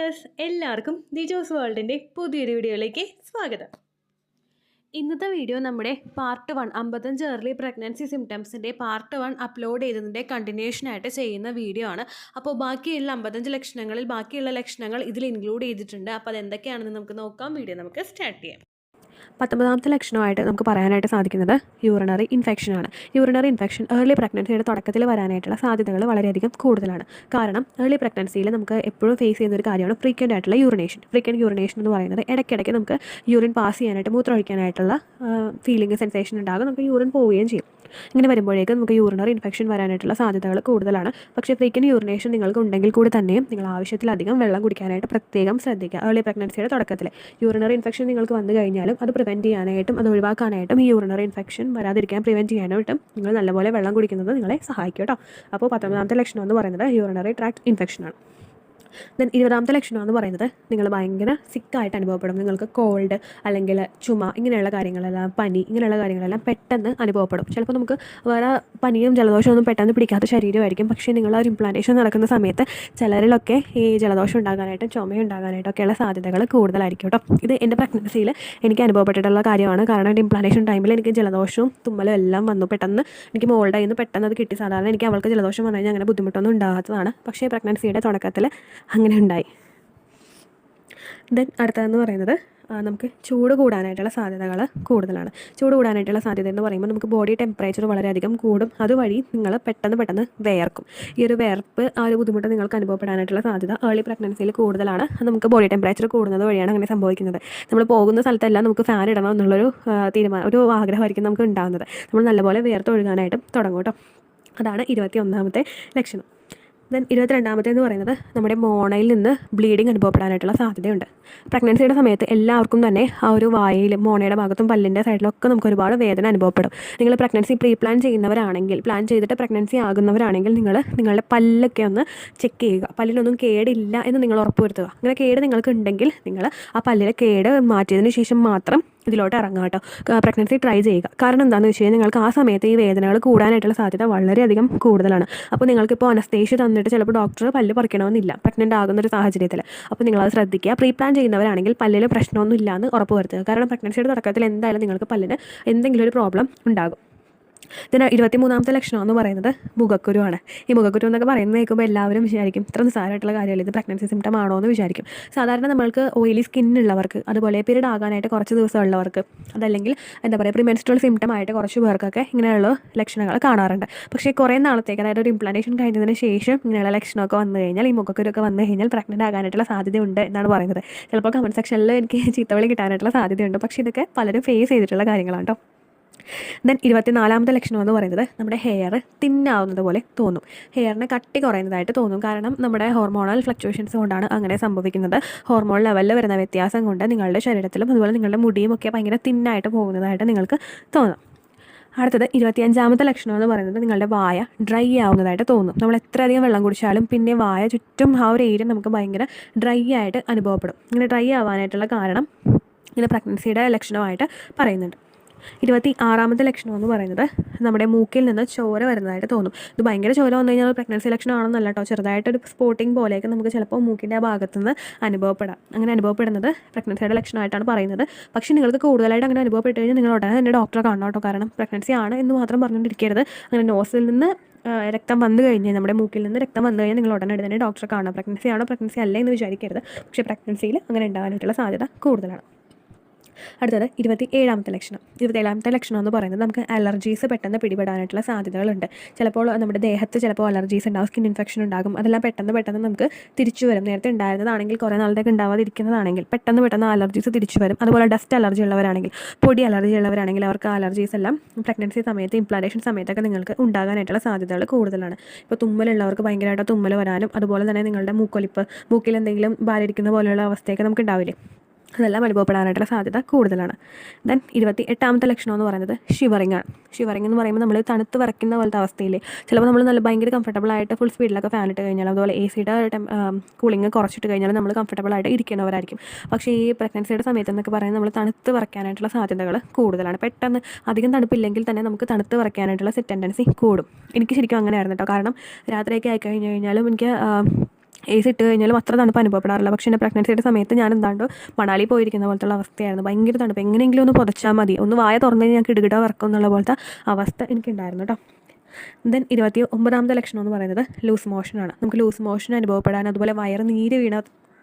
Viewers എല്ലാവർക്കും ദിജോസ് വേൾഡിൻ്റെ പുതിയൊരു വീഡിയോയിലേക്ക് സ്വാഗതം. ഇന്നത്തെ വീഡിയോ നമ്മുടെ പാർട്ട് 1 55 ഏർലി പ്രഗ്നൻസി സിംറ്റംസിൻ്റെ പാർട്ട് 1 അപ്ലോഡ് ചെയ്തതിൻ്റെ കണ്ടിന്യൂഷനായിട്ട് ചെയ്യുന്ന വീഡിയോ ആണ്. അപ്പോൾ ബാക്കിയുള്ള 55 ലക്ഷണങ്ങളിൽ ബാക്കിയുള്ള ലക്ഷണങ്ങൾ ഇതിൽ ഇൻക്ലൂഡ് ചെയ്തിട്ടുണ്ട്. അപ്പോൾ അതെന്തൊക്കെയാണെന്ന് നമുക്ക് നോക്കാം. വീഡിയോ നമുക്ക് സ്റ്റാർട്ട് ചെയ്യാം. 19ാമത്തെ ലക്ഷണമായിട്ട് നമുക്ക് പറയാനായിട്ട് സാധിക്കുന്നത് യൂറിനറി ഇൻഫെക്ഷനാണ്. യൂറിനറി ഇൻഫെക്ഷൻ ഏർലി പ്രഗ്നൻസിയുടെ തുടക്കത്തിൽ വരാനായിട്ടുള്ള സാധ്യതകൾ വളരെയധികം കൂടുതലാണ്. കാരണം ഏർലി പ്രഗ്നൻസിയിൽ നമുക്ക് എപ്പോഴും ഫേസ് ചെയ്യുന്ന ഒരു കാര്യമാണ് ഫ്രീക്വൻ്റ് ആയിട്ടുള്ള യൂറിനേഷൻ. ഫ്രീക്വൻ്റ് യൂറിനേഷൻ എന്ന് പറയുന്നത് ഇടയ്ക്കിടയ്ക്ക് നമുക്ക് യൂറിൻ പാസ് ചെയ്യാനായിട്ട് മൂത്രമൊഴിക്കാനായിട്ടുള്ള ഫീലിംഗ് സെൻസേഷൻ ഉണ്ടാകും. നമുക്ക് യൂറിൻ പോവുകയും ചെയ്യും. ഇങ്ങനെ വരുമ്പോഴേക്കും നമുക്ക് യൂറിനറി ഇൻഫെക്ഷൻ വരാനായിട്ടുള്ള സാധ്യതകൾ കൂടുതലാണ്. പക്ഷേ ഫ്രീക്വൻ്റ് യൂറിനേഷൻ നിങ്ങൾക്ക് ഉണ്ടെങ്കിൽ കൂടി തന്നെയും നിങ്ങൾ ആവശ്യത്തിലധികം വെള്ളം കുടിക്കാനായിട്ട് പ്രത്യേകം ശ്രദ്ധിക്കുക. ഏർലി പ്രഗ്നൻസിയുടെ തുടക്കത്തിൽ യൂറിനറി ഇൻഫെക്ഷൻ നിങ്ങൾക്ക് വന്നു കഴിഞ്ഞാലും അത് പ്രിവെൻറ്റ് ചെയ്യാനായിട്ടും അത് ഒഴിവാക്കാനായിട്ടും ഈ യൂറിനറി ഇൻഫെക്ഷൻ വരാതിരിക്കാൻ പ്രിവെൻറ്റ് ചെയ്യാനായിട്ടും നിങ്ങൾ നല്ലപോലെ വെള്ളം കുടിക്കുന്നത് നിങ്ങളെ സഹായിക്കും കേട്ടോ. അപ്പോൾ 19ാമത്തെ ലക്ഷണം എന്ന് പറയുന്നത് യൂറിനറി ട്രാക്ട് ഇൻഫെക്ഷനാണ്. ദെൻ 20ാമത്തെ ലക്ഷണം എന്ന് പറയുന്നത് നിങ്ങൾ ഭയങ്കര സിക്കായിട്ട് അനുഭവപ്പെടും. നിങ്ങൾക്ക് കോൾഡ് അല്ലെങ്കിൽ ചുമ ഇങ്ങനെയുള്ള കാര്യങ്ങളെല്ലാം, പനി ഇങ്ങനെയുള്ള കാര്യങ്ങളെല്ലാം പെട്ടെന്ന് അനുഭവപ്പെടും. ചിലപ്പോൾ നമുക്ക് വേറെ പനിയും ജലദോഷമൊന്നും പെട്ടെന്ന് പിടിക്കാത്ത ശരീരമായിരിക്കും. പക്ഷേ നിങ്ങൾ ഒരു ഇംപ്ലാന്റേഷൻ നടക്കുന്ന സമയത്ത് ചിലരിലൊക്കെ ഈ ജലദോഷം ഉണ്ടാകാനായിട്ടും ചുമയുണ്ടാകാനായിട്ടും ഒക്കെയുള്ള സാധ്യതകൾ കൂടുതലായിരിക്കും കേട്ടോ. ഇത് എൻ്റെ പ്രഗ്നൻസിയിൽ എനിക്ക് അനുഭവപ്പെട്ടിട്ടുള്ള കാര്യമാണ്. കാരണം എൻ്റെ ഇംപ്ലാന്റേഷൻ ടൈമിൽ എനിക്ക് ജലദോഷവും തുമ്മലും എല്ലാം വന്നു. പെട്ടെന്ന് എനിക്ക് മോൾഡായി നിന്ന് പെട്ടെന്ന് അത് കിട്ടി. സാധാരണ എനിക്ക് അവൾക്ക് ജലദോഷം വന്നു കഴിഞ്ഞാൽ അങ്ങനെ ബുദ്ധിമുട്ടൊന്നും ഉണ്ടാകാത്തതാണ്. പക്ഷേ പ്രഗ്നൻസിയുടെ തുടക്കത്തിൽ അങ്ങനെ ഉണ്ടായി. ദെൻ അടുത്തതെന്ന് പറയുന്നത് നമുക്ക് ചൂട് കൂടാനായിട്ടുള്ള സാധ്യതകൾ കൂടുതലാണ്. ചൂട് കൂടാനായിട്ടുള്ള സാധ്യത എന്ന് പറയുമ്പോൾ നമുക്ക് ബോഡി ടെമ്പറേച്ചർ വളരെയധികം കൂടും. അതുവഴി നിങ്ങൾ പെട്ടെന്ന് വിയർക്കും. ഈ ഒരു വിയർപ്പ് ആ ഒരു ബുദ്ധിമുട്ട് നിങ്ങൾക്ക് അനുഭവപ്പെടാനായിട്ടുള്ള സാധ്യത ഏർലി പ്രഗ്നൻസിയിൽ കൂടുതലാണ്. നമുക്ക് ബോഡി ടെമ്പറേച്ചർ കൂടുന്നത് വഴിയാണ് അങ്ങനെ സംഭവിക്കുന്നത്. നമ്മൾ പോകുന്ന സ്ഥലത്തെല്ലാം നമുക്ക് ഫാൻ ഇടണം എന്നുള്ളൊരു ഒരു ആഗ്രഹമായിരിക്കും നമുക്ക് ഉണ്ടാകുന്നത്. നമ്മൾ നല്ലപോലെ വിയർത്ത് ഒഴുകാനായിട്ടും തുടങ്ങും കേട്ടോ. അതാണ് 21ാമത്തെ ലക്ഷണം. ദെൻ 22ാമത്തേന്ന് പറയുന്നത് നമ്മുടെ മോണയിൽ നിന്ന് ബ്ലീഡിങ് അനുഭവപ്പെടാനായിട്ടുള്ള സാധ്യതയുണ്ട്. പ്രഗ്നൻസിയുടെ സമയത്ത് എല്ലാവർക്കും തന്നെ ആ ഒരു വായയിൽ മോണയുടെ ഭാഗത്തും പല്ലിൻ്റെ സൈഡിലൊക്കെ നമുക്ക് ഒരുപാട് വേദന അനുഭവപ്പെടും. നിങ്ങൾ പ്രഗ്നൻസി പ്ലാൻ ചെയ്യുന്നവരാണെങ്കിൽ, പ്ലാൻ ചെയ്തിട്ട് പ്രഗ്നൻസി ആകുന്നവരാണെങ്കിൽ നിങ്ങളുടെ പല്ലൊക്കെ ഒന്ന് ചെക്ക് ചെയ്യുക. പല്ലിനൊന്നും കേടില്ല എന്ന് നിങ്ങൾ ഉറപ്പുവരുത്തുക. അങ്ങനെ കേട് നിങ്ങൾക്ക് ഉണ്ടെങ്കിൽ നിങ്ങൾ ആ പല്ലിലെ കേട് മാറ്റിയതിന് ശേഷം മാത്രം ഇതിലോട്ട് ഇറങ്ങുക കേട്ടോ. പ്രഗ്നൻസി ട്രൈ ചെയ്യുക. കാരണം എന്താണെന്ന് വെച്ച് കഴിഞ്ഞാൽ നിങ്ങൾക്ക് ആ സമയത്ത് ഈ വേദനകൾ കൂടാനായിട്ടുള്ള സാധ്യത വളരെയധികം കൂടുതലാണ്. അപ്പോൾ നിങ്ങൾക്കിപ്പോൾ അനസ്തേഷ്യ തന്നിട്ട് ചിലപ്പോൾ ഡോക്ടർ പല്ല് പറിക്കണമെന്നില്ല പ്രഗ്നൻ്റ് ആകുന്നൊരു സാഹചര്യത്തിൽ. അപ്പോൾ നിങ്ങളത് ശ്രദ്ധിക്കുക. പ്ലാൻ ചെയ്യുന്നവരാണെങ്കിൽ പല്ലിൽ പ്രശ്നമൊന്നും ഇല്ലാന്ന് ഉറപ്പ് വരുത്തുക. കാരണം പ്രഗ്നൻസിയുടെ തുടക്കത്തിൽ എന്തായാലും നിങ്ങൾക്ക് പല്ലിന് എന്തെങ്കിലും ഒരു പ്രോബ്ലം ഉണ്ടാകും. ഇതിന് 23ാമത്തെ ലക്ഷണം എന്ന് പറയുന്നത് മുഖക്കുരുവാണ്. ഈ മുഖക്കുരു എന്നൊക്കെ പറയുന്നത് കേൾക്കുമ്പോൾ എല്ലാവരും വിചാരിക്കും ഇത്ര നിസ്സാരമായിട്ടുള്ള കാര്യമല്ല, ഇത് പ്രഗ്നൻസി സിംറ്റം ആണോ എന്ന് വിചാരിക്കും. സാധാരണ നമ്മൾക്ക് ഓയിലി സ്കിന്നുള്ളവർക്ക്, അതുപോലെ പീരീഡ് ആകാനായിട്ട് കുറച്ച് ദിവസം ഉള്ളവർക്ക്, അതല്ലെങ്കിൽ എന്താ പറയുക പ്രീമെൻസ്ട്രൽ സിംറ്റം ആയിട്ട് കുറച്ച് പേർക്കൊക്കെ ഇങ്ങനെയുള്ള ലക്ഷണങ്ങൾ കാണാറുണ്ട്. പക്ഷേ കുറേ നാളത്തേക്ക്, അതായത് ഒരു ഇംപ്ലാന്റേഷൻ കഴിഞ്ഞതിന് ശേഷം ഇങ്ങനെയുള്ള ലക്ഷണമൊക്കെ വന്നു കഴിഞ്ഞാൽ, ഈ മുഖക്കുരുവൊക്കെ വന്നു കഴിഞ്ഞാൽ പ്രഗ്നൻ്റ് ആകാനായിട്ടുള്ള സാധ്യതയുണ്ട് എന്നാണ് പറയുന്നത്. ചിലപ്പോൾ കമൻറ്റ് സെക്ഷനിൽ എനിക്ക് ചീത്തവിളി കിട്ടാനായിട്ടുള്ള സാധ്യതയുണ്ട്. പക്ഷേ ഇതൊക്കെ പലരും ഫേസ് ചെയ്തിട്ടുള്ള കാര്യങ്ങളാണ് കേട്ടോ. ദെൻ 24ാമത്തെ ലക്ഷണം എന്ന് പറയുന്നത് നമ്മുടെ ഹെയർ തിന്നാവുന്നത് പോലെ തോന്നും. ഹെയറിന് കട്ടി കുറയുന്നതായിട്ട് തോന്നും. കാരണം നമ്മുടെ ഹോർമോണൽ ഫ്ലക്ച്വേഷൻസ് കൊണ്ടാണ് അങ്ങനെ സംഭവിക്കുന്നത്. ഹോർമോൺ ലെവലിൽ വരുന്ന വ്യത്യാസം കൊണ്ട് നിങ്ങളുടെ ശരീരത്തിലും അതുപോലെ നിങ്ങളുടെ മുടിയും ഒക്കെ ഭയങ്കര തിന്നായിട്ട് പോകുന്നതായിട്ട് നിങ്ങൾക്ക് തോന്നും. അടുത്തത് 25ാമത്തെ ലക്ഷണം എന്ന് പറയുന്നത് നിങ്ങളുടെ വായ ഡ്രൈ ആവുന്നതായിട്ട് തോന്നും. നമ്മൾ എത്രയധികം വെള്ളം കുടിച്ചാലും പിന്നെ വായ ചുറ്റും ആ ഒരു ഏരിയ നമുക്ക് ഭയങ്കര ഡ്രൈ ആയിട്ട് അനുഭവപ്പെടും. ഇങ്ങനെ ഡ്രൈ ആവാനായിട്ടുള്ള കാരണം ഇങ്ങനെ പ്രഗ്നൻസിയുടെ ലക്ഷണമായിട്ട് പറയുന്നുണ്ട്. 26ാമത്തെ ലക്ഷണം എന്ന് പറയുന്നത് നമ്മുടെ മൂക്കിൽ നിന്ന് ചോര വരുന്നതായിട്ട് തോന്നും. ഇത് ഭയങ്കര ചോര വന്നു കഴിഞ്ഞാൽ പ്രഗ്നൻസി ലക്ഷണം ആണെന്നല്ല കേട്ടോ. ചെറുതായിട്ടൊരു സ്പോട്ടിങ് പോലെയൊക്കെ നമുക്ക് ചിലപ്പോൾ മൂക്കിൻ്റെ ആ ഭാഗത്തുനിന്ന് അനുഭവപ്പെടാം. അങ്ങനെ അനുഭവപ്പെടുന്നത് പ്രഗ്നൻസിയുടെ ലക്ഷണമായിട്ടാണ് പറയുന്നത്. പക്ഷേ നിങ്ങൾക്ക് കൂടുതലായിട്ട് അങ്ങനെ അനുഭവപ്പെട്ട് കഴിഞ്ഞാൽ നിങ്ങൾ ഉടനെ തന്നെ ഡോക്ടറെ കാണണം കേട്ടോ. കാരണം പ്രഗ്നൻസി ആണ് എന്ന് മാത്രം പറഞ്ഞുകൊണ്ടിരിക്കരുത്. അങ്ങനെ നോസിൽ നിന്ന് രക്തം വന്നു കഴിഞ്ഞാൽ, നമ്മുടെ മൂക്കിൽ നിന്ന് രക്തം വന്നു കഴിഞ്ഞാൽ നിങ്ങൾ ഉടനെ തന്നെ ഡോക്ടറെ കാണണം. പ്രഗ്നൻസി ആണോ പ്രഗ്നൻസി അല്ല എന്ന് വിചാരിക്കരുത്. പക്ഷേ പ്രഗ്നൻസിയിൽ അങ്ങനെ ഉണ്ടാകാനായിട്ടുള്ള സാധ്യത കൂടുതലാണ്. അടുത്തത് 27ാമത്തെ ലക്ഷണം. 27ാമത്തെ ലക്ഷണം എന്ന് പറയുന്നത് നമുക്ക് അലർജീസ് പെട്ടെന്ന് പിടിപെടാനായിട്ടുള്ള സാധ്യതകളുണ്ട്. ചിലപ്പോൾ നമ്മുടെ ദേഹത്ത് ചിലപ്പോൾ അലർജീസ് ഉണ്ടാകും, സ്കിൻ ഇൻഫെക്ഷൻ ഉണ്ടാകും. അതെല്ലാം പെട്ടെന്ന് നമുക്ക് തിരിച്ചു വരും. നേരത്തെ ഉണ്ടായിരുന്നതാണെങ്കിൽ കുറേ നാളത്തേക്ക് ഉണ്ടാവാതിരിക്കുന്നതാണെങ്കിൽ പെട്ടെന്ന് അലർജീസ് തിരിച്ചു വരും. അതുപോലെ ഡസ്റ്റ് അലർജി ഉള്ളവരാണെങ്കിൽ, പൊടി അലർജി ഉള്ളവരാണെങ്കിൽ അവർക്ക് അലർജീസ് എല്ലാം പ്രഗ്നൻസി സമയത്ത്, ഇംപ്ലാന്റേഷൻ സമയത്തൊക്കെ നിങ്ങൾക്ക് ഉണ്ടാകാനായിട്ടുള്ള സാധ്യതകൾ കൂടുതലാണ്. ഇപ്പോൾ തുമ്മലുള്ളവർക്ക് ഭയങ്കരമായിട്ട് തുമ്മൽ വരാനും, അതുപോലെ തന്നെ നിങ്ങളുടെ മൂക്കൊലിപ്പ്, മൂക്കിൽ എന്തെങ്കിലും ഭാരിക്കുന്ന പോലെയുള്ള അവസ്ഥയൊക്കെ നമുക്ക് ഉണ്ടാവില്ലേ, അതെല്ലാം അനുഭവപ്പെടാനായിട്ടുള്ള സാധ്യത കൂടുതലാണ്. ദെൻ 28ാമത്തെ ലക്ഷണം എന്ന് പറയുന്നത് ഷിവറിംഗ് ആണ്. ഷിവറിംഗ് എന്ന് പറയുമ്പോൾ നമ്മൾ തണുത്ത് വിറയ്ക്കുന്ന പോലത്തെ അവസ്ഥയിൽ ചിലപ്പോൾ നമ്മൾ നല്ല ഭയങ്കര കംഫർട്ടബിളായിട്ട് ഫുൾ സ്പീഡിലൊക്കെ ഫാൻ ഇട്ട് കഴിഞ്ഞാൽ, അതുപോലെ AC-യുടെ കൂളിംഗ് കുറച്ചിട്ട് കഴിഞ്ഞാൽ നമ്മൾ കംഫർട്ടബിളായിട്ട് ഇരിക്കുന്നവരായിരിക്കും. പക്ഷേ ഈ പ്രഗ്നൻസിയുടെ സമയത്ത് എന്നൊക്കെ പറയുന്നത് നമ്മൾ തണുത്ത് വിറയ്ക്കാനായിട്ടുള്ള സാധ്യതകൾ കൂടുതലാണ്. പെട്ടെന്ന് അധികം തണുപ്പില്ലെങ്കിൽ തന്നെ നമുക്ക് തണുത്ത് വിറയ്ക്കാനായിട്ടുള്ള ടെൻഡൻസി കൂടും. എനിക്ക് ശരിക്കും അങ്ങനെയായിരുന്നു കേട്ടോ. കാരണം രാത്രിയൊക്കെ ആയിക്കഴിഞ്ഞ് കഴിഞ്ഞാലും എനിക്ക് AC ഇട്ട് കഴിഞ്ഞാലും അത്ര തണുപ്പ് അനുഭവപ്പെടാറില്ല. പക്ഷേ എൻ്റെ പ്രഗ്നൻസിയുടെ സമയത്ത് ഞാൻ എന്താണ്ട് മണാലി പോയിരിക്കുന്ന പോലത്തുള്ള അവസ്ഥയായിരുന്നു. ഭയങ്കര തണുപ്പ്. എങ്ങനെയെങ്കിലും ഒന്ന് പുതച്ചാൽ മതി, ഒന്ന് വായ തുറന്നു കഴിഞ്ഞാൽ കിടുകിട വറക്കും എന്നുള്ള പോലത്തെ അവസ്ഥ എനിക്കുണ്ടായിരുന്നു കേട്ടോ. ദെൻ 29ാമത്തെ ലക്ഷണം എന്ന് പറയുന്നത് ലൂസ് മോഷനാണ്. നമുക്ക് ലൂസ് മോഷൻ അനുഭവപ്പെടാൻ, അതുപോലെ വയറ് നീര് വീണ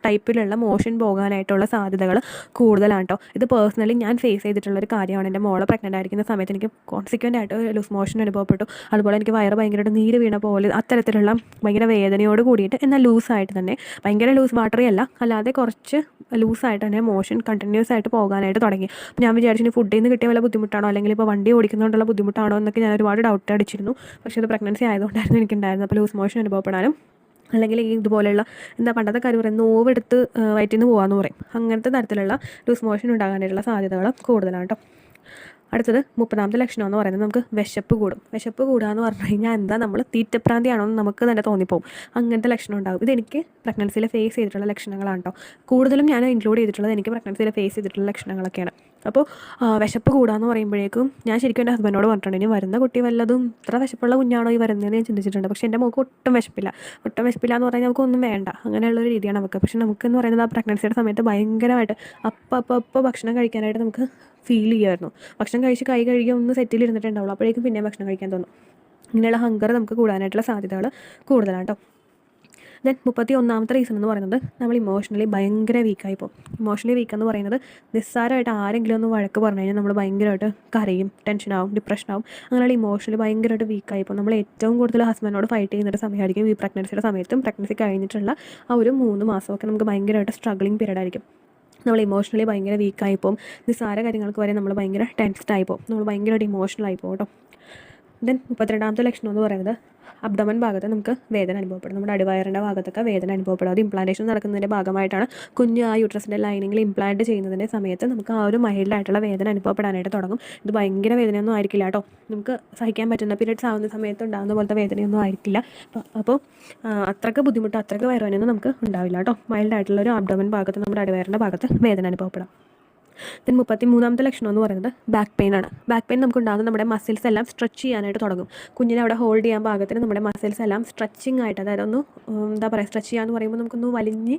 ടൈപ്പിലുള്ള മോഷൻ പോകാനായിട്ടുള്ള സാധ്യതകൾ കൂടുതലാണ് കേട്ടോ. ഇത് പേഴ്സണലി ഞാൻ ഫേസ് ചെയ്തിട്ടുള്ളൊരു കാര്യമാണ്. എൻ്റെ മോളെ പ്രഗ്നൻ്റ് ആയിരിക്കുന്ന സമയത്ത് എനിക്ക് കോൺസിക്വൻ്റ് ആയിട്ട് ലൂസ് മോഷൻ അനുഭവപ്പെട്ടു. അതുപോലെ എനിക്ക് വയറ് ഭയങ്കരമായിട്ട് നീര് വീണ പോലെ അത്തരത്തിലുള്ള ഭയങ്കര വേദനയോട് കൂടിയിട്ട്, എന്നാൽ ലൂസായിട്ട് തന്നെ, ഭയങ്കര ലൂസ് വാട്ടറി അല്ല, അല്ലാതെ കുറച്ച് ലൂസായിട്ട് തന്നെ മോഷൻ കണ്ടിന്യൂസ് ആയിട്ട് പോകാനായിട്ട് തുടങ്ങി. അപ്പോൾ ഞാൻ വിചാരിച്ചു ഫുഡിൽ നിന്ന് കിട്ടിയ വല്ല ബുദ്ധിമുട്ടാണോ, അല്ലെങ്കിൽ ഇപ്പോൾ വണ്ടി ഓടിക്കുന്നതുകൊണ്ടുള്ള ബുദ്ധിമുട്ടാണോ എന്നൊക്കെ ഞാൻ ഒരുപാട് ഡൗട്ട് അടിച്ചിരുന്നു. പക്ഷേ അത് പ്രഗ്നൻസി ആയതുകൊണ്ടായിരുന്നു എനിക്കുണ്ടായിരുന്നത്. അപ്പോൾ ലൂസ് മോഷൻ അനുഭവപ്പെടാനും, അല്ലെങ്കിൽ ഈ ഇതുപോലെയുള്ള എന്താ പണ്ടത്തെ കാര്യം പറയും, നോവെടുത്ത് വയറ്റിൽ നിന്ന് പോകാമെന്ന് പറയും, അങ്ങനത്തെ തരത്തിലുള്ള ലൂസ് മോഷൻ ഉണ്ടാകാനായിട്ടുള്ള സാധ്യതകൾ കൂടുതലാണ് കേട്ടോ. അടുത്തത് 30ാമത്തെ ലക്ഷണം എന്ന് പറയുന്നത് നമുക്ക് വിശപ്പ് കൂടും. വിശപ്പ് കൂടുക എന്ന് പറഞ്ഞു കഴിഞ്ഞാൽ എന്താ, നമ്മൾ തീറ്റപ്രാന്തിയാണോ എന്ന് നമുക്ക് തന്നെ തോന്നിപ്പോവും. അങ്ങനത്തെ ലക്ഷണം ഉണ്ടാകും. ഇതെനിക്ക് പ്രഗ്നൻസിയിൽ ഫേസ് ചെയ്തിട്ടുള്ള ലക്ഷണങ്ങളാണ് കേട്ടോ. കൂടുതലും ഞാൻ ഇൻക്ലൂഡ് ചെയ്തിട്ടുള്ളത് എനിക്ക് പ്രഗ്നൻസിയിൽ ഫേസ് ചെയ്തിട്ടുള്ള ലക്ഷണങ്ങളൊക്കെയാണ്. അപ്പോൾ വിശപ്പ് കൂടുക എന്ന് പറയുമ്പോഴേക്കും ഞാൻ ശരിക്കും എൻ്റെ ഹസ്ബൻഡിനോട് പറഞ്ഞിട്ടുണ്ട്, ഇനി വരുന്ന കുട്ടി വല്ലതും ഇത്ര വിശപ്പുള്ള കുഞ്ഞാണോ ഈ വരുന്നതെന്ന് ഞാൻ ചിന്തിച്ചിട്ടുണ്ട്. പക്ഷേ എൻ്റെ മോൾക്ക് ഒട്ടും വിശപ്പില്ല എന്ന് പറഞ്ഞാൽ നമുക്കൊന്നും വേണ്ട, അങ്ങനെയുള്ളൊരു രീതിയാണ് നമുക്ക്. പക്ഷേ നമുക്കെന്ന് പറയുന്നത് ആ പ്രഗ്നൻസിയുടെ സമയത്ത് ഭയങ്കരമായിട്ട് അപ്പോൾ ഭക്ഷണം കഴിക്കാനായിട്ട് നമുക്ക് ഫീൽ ചെയ്യുമായിരുന്നു. ഭക്ഷണം കഴിച്ച് കൈ കഴുകി ഒന്ന് സെറ്റിൽ ഇരുന്നിട്ടുണ്ടാവുള്ളൂ, അപ്പോഴേക്കും പിന്നെ ഭക്ഷണം കഴിക്കാൻ തോന്നും. ഇങ്ങനെയുള്ള ഹങ്കർ നമുക്ക് കൂടാനായിട്ടുള്ള സാധ്യതകൾ കൂടുതലാണ് കേട്ടോ. ദെൻ 31ാമത്തെ റീസൺ എന്ന് പറയുന്നത് നമ്മൾ ഇമോഷണലി ഭയങ്കര വീക്കായി പോകും. ഇമോഷണലി വീക്ക് എന്ന് പറയുന്നത് നിസ്സാരമായിട്ട് ആരെങ്കിലും ഒന്ന് വഴക്ക് പറഞ്ഞു കഴിഞ്ഞാൽ നമ്മൾ ഭയങ്കരമായിട്ട് കരയും, ടെൻഷനാവും, ഡിപ്രഷനാവും. അങ്ങനെയുള്ള ഇമോഷണലി ഭയങ്കരമായിട്ട് വീക്കായി പോകും. നമ്മൾ ഏറ്റവും കൂടുതൽ ഹസ്ബൻഡിനോട് ഫൈറ്റ് ചെയ്യുന്നൊരു സമയമായിരിക്കും ഈ പ്രഗ്നൻസിയുടെ സമയത്തും. പ്രഗ്നൻസി കഴിഞ്ഞിട്ടുള്ള ആ ഒരു 3 മാസമൊക്കെ നമുക്ക് ഭയങ്കരമായിട്ട് സ്ട്രഗ്ലിംഗ് പീരീഡ് ആയിരിക്കും. നമ്മൾ ഇമോഷണലി ഭയങ്കര വീക്കായി പോകും. നിസ്സാര കാര്യങ്ങൾക്ക് വരെ നമ്മൾ ഭയങ്കര ടെൻസ്ഡായി പോകും, നമ്മൾ ഭയങ്കരമായിട്ട് ഇമോഷണലായി പോകും കേട്ടോ. ദെൻ 32ാമത്തെ ലക്ഷണം എന്ന് പറയുന്നത് അബ്ഡമൻ ഭാഗത്ത് നമുക്ക് വേദന അനുഭവപ്പെടും. നമ്മുടെ അടിവയറിൻ്റെ ഭാഗത്തൊക്കെ വേദന അനുഭവപ്പെടും. അത് ഇംപ്ലാന്റേഷൻ നടക്കുന്നതിൻ്റെ ഭാഗമായിട്ടാണ്. കുഞ്ഞ് ആ യൂട്രസിൻ്റെ ലൈനിങ്ങിൽ ഇംപ്ലാന്റ് ചെയ്യുന്നതിൻ്റെ സമയത്ത് നമുക്ക് ആ ഒരു മൈൽഡായിട്ടുള്ള വേദന അനുഭവപ്പെടാനായിട്ട് തുടങ്ങും. ഇത് ഭയങ്കര വേദനയൊന്നും ആയിരിക്കില്ല കേട്ടോ. നമുക്ക് സഹിക്കാൻ പറ്റുന്ന പീരിയഡ്സ് ആവുന്ന സമയത്ത് ഉണ്ടാകുന്ന പോലത്തെ വേദനയൊന്നും ആയിരിക്കില്ല. അപ്പോൾ അത്രയ്ക്ക് ബുദ്ധിമുട്ട്, അത്രയ്ക്ക് വയറുവേദനയൊന്നും നമുക്ക് ഉണ്ടാവില്ല കേട്ടോ. മൈൽഡായിട്ടുള്ളൊരു അബ്ഡമൻ ഭാഗത്ത്, നമ്മുടെ അടിവയറിൻ്റെ ഭാഗത്ത് വേദന അനുഭവപ്പെടാം. ദെൻ 33ാമത്തെ ലക്ഷണം എന്ന് പറയുന്നത് ബാക്ക് പെയിൻ ആണ്. ബാക്ക് പെയിൻ നമുക്ക് ഉണ്ടാകുന്നത് നമ്മുടെ മസിൽസ് എല്ലാം സ്ട്രെച്ച് ചെയ്യാനായിട്ട് തുടങ്ങും. കുഞ്ഞിനെ അവിടെ ഹോൾഡ് ചെയ്യാൻ പാകത്തിന് നമ്മുടെ മസിൽസ് എല്ലാം സ്ട്രെച്ചിങ് ആയിട്ട്, അതായത് ഒന്ന് എന്താ പറയുക, സ്ട്രെച്ച് ചെയ്യാന്ന് പറയുമ്പോൾ നമുക്കൊന്ന് വലിഞ്ഞ്